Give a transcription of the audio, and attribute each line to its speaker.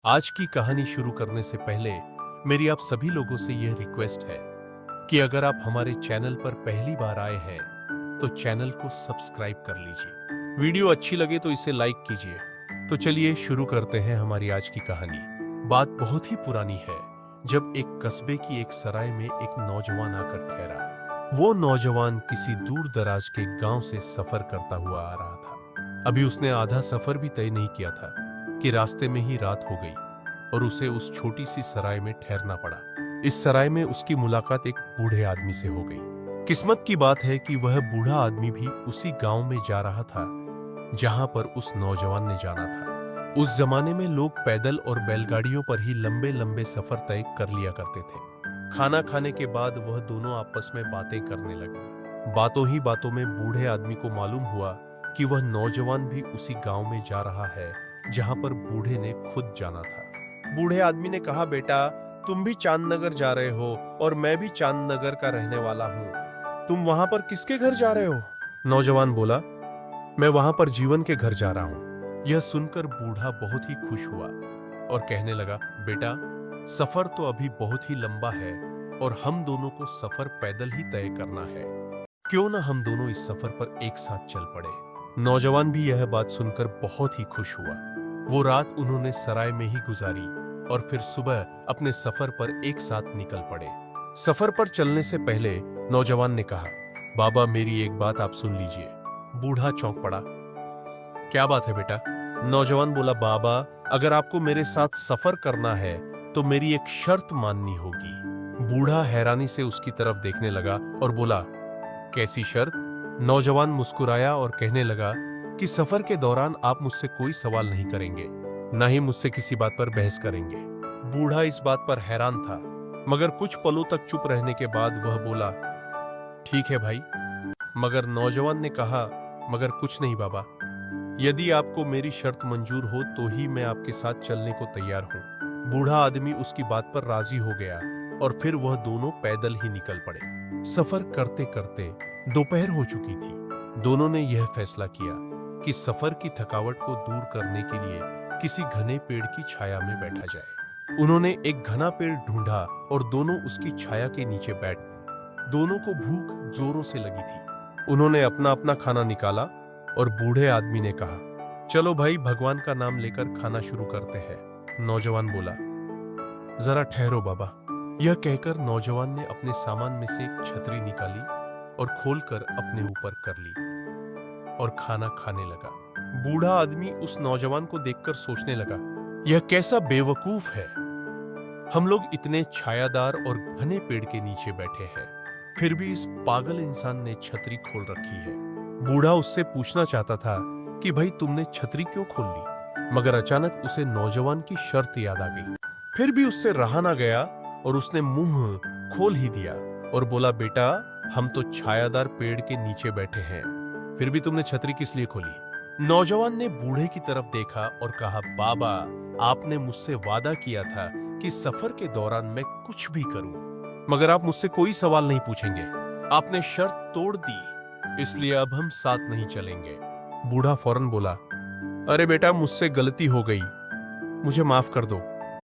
Speaker 1: आज की कहानी शुरू करने से पहले मेरी आप सभी लोगों से यह रिक्वेस्ट है कि अगर आप हमारे चैनल पर पहली बार आए हैं तो चैनल को सब्सक्राइब कर लीजिए। वीडियो अच्छी लगे तो इसे लाइक कीजिए। तो चलिए शुरू करते हैं हमारी आज की कहानी। बात बहुत ही पुरानी है, जब एक कस्बे की एक सराय में एक नौजवान आकर ठहरा। वो नौजवान किसी दूर दराज के गांव से सफर करता हुआ आ रहा था। अभी उसने आधा सफर भी तय नहीं किया था कि रास्ते में ही रात हो गई और उसे उस छोटी सी सराय में ठहरना पड़ा। इस सराय में उसकी मुलाकात एक बूढ़े आदमी से हो गई। किस्मत की बात है कि वह बूढ़ा आदमी भी उसी गांव में जा रहा था जहां पर उस नौजवान ने जाना था। उस जमाने में लोग पैदल और बैलगाड़ियों पर ही लंबे लंबे सफर तय कर लिया करते थे। खाना खाने के बाद वह दोनों आपस में बातें करने लगे। बातों ही बातों में बूढ़े आदमी को मालूम हुआ कि वह नौजवान भी उसी गांव में जा रहा है जहां पर बूढ़े ने खुद जाना था। बूढ़े आदमी ने कहा, बेटा, तुम भी चांदनगर जा रहे हो और मैं भी चांदनगर का रहने वाला हूँ। तुम वहां पर किसके घर जा रहे हो? नौजवान बोला, मैं वहां पर जीवन के घर जा रहा हूँ। यह सुनकर बूढ़ा बहुत ही खुश हुआ और कहने लगा, बेटा, सफर तो अभी बहुत ही लंबा है और हम दोनों को सफर पैदल ही तय करना है। क्यों ना हम दोनों इस सफर पर एक साथ चल पड़े। नौजवान भी यह बात सुनकर बहुत ही खुश हुआ। वो रात उन्होंने सराय में ही गुजारी और फिर सुबह अपने सफर पर एक साथ निकल पड़े। सफर पर चलने से पहले नौजवान ने कहा, बाबा, मेरी एक बात आप सुन लीजिए। बूढ़ा चौंक पड़ा। क्या बात है बेटा? नौजवान बोला, बाबा, अगर आपको मेरे साथ सफर करना है तो मेरी एक शर्त माननी होगी। बूढ़ा हैरानी से उसकी तरफ देखने लगा और बोला, कैसी शर्त? नौजवान मुस्कुराया और कहने लगा कि सफर के दौरान आप मुझसे कोई सवाल नहीं करेंगे, ना ही मुझसे किसी बात पर बहस करेंगे। बूढ़ा इस बात पर हैरान था, मगर कुछ पलों तक चुप रहने के बाद वह बोला, ठीक है भाई। मगर नौजवान ने कहा, मगर कुछ नहीं बाबा, यदि आपको मेरी शर्त मंजूर हो तो ही मैं आपके साथ चलने को तैयार हूं। बूढ़ा आदमी उसकी बात पर राजी हो गया और फिर वह दोनों पैदल ही निकल पड़े। सफर करते करते दोपहर हो चुकी थी। दोनों ने यह फैसला किया कि सफर की थकावट को दूर करने के लिए किसी घने पेड़ की छाया में बैठा जाए। उन्होंने एक घना पेड़ ढूंढा और दोनों उसकी छाया के नीचे बैठ। दोनों को भूख जोरों से लगी थी। उन्होंने अपना अपना खाना निकाला और बूढ़े आदमी ने कहा, चलो भाई, भगवान का नाम लेकर खाना शुरू करते हैं। नौजवान बोला, जरा ठहरो बाबा। यह कहकर नौजवान ने अपने सामान में से एक छतरी निकाली और खोलकर अपने ऊपर कर ली और खाना खाने लगा। बूढ़ा आदमी उस नौजवान को देखकर सोचने लगा, यह कैसा बेवकूफ है। हम लोग इतने छायादार और घने पेड़ के नीचे बैठे हैं, फिर भी इस पागल इंसान ने छतरी खोल रखी है। बूढ़ा उससे पूछना चाहता था कि भाई, तुमने छतरी क्यों खोल ली? मगर अचानक उसे नौजवान की शर्त याद आ गई। फिर भी उससे रहा ना गया और उसने मुंह खोल ही दिया और बोला, बेटा, हम तो छायादार पेड़ के नीचे बैठे हैं, फिर भी तुमने छतरी किस लिए खोली? नौजवान ने बूढ़े की तरफ देखा और कहा, बाबा, आपने मुझसे वादा किया था कि सफर के दौरान मैं कुछ भी करूं, मगर आप मुझसे कोई सवाल नहीं पूछेंगे। आपने शर्त तोड़ दी, इसलिए अब हम साथ नहीं चलेंगे। बूढ़ा फौरन बोला, अरे बेटा, मुझसे गलती हो गई, मुझे माफ कर दो।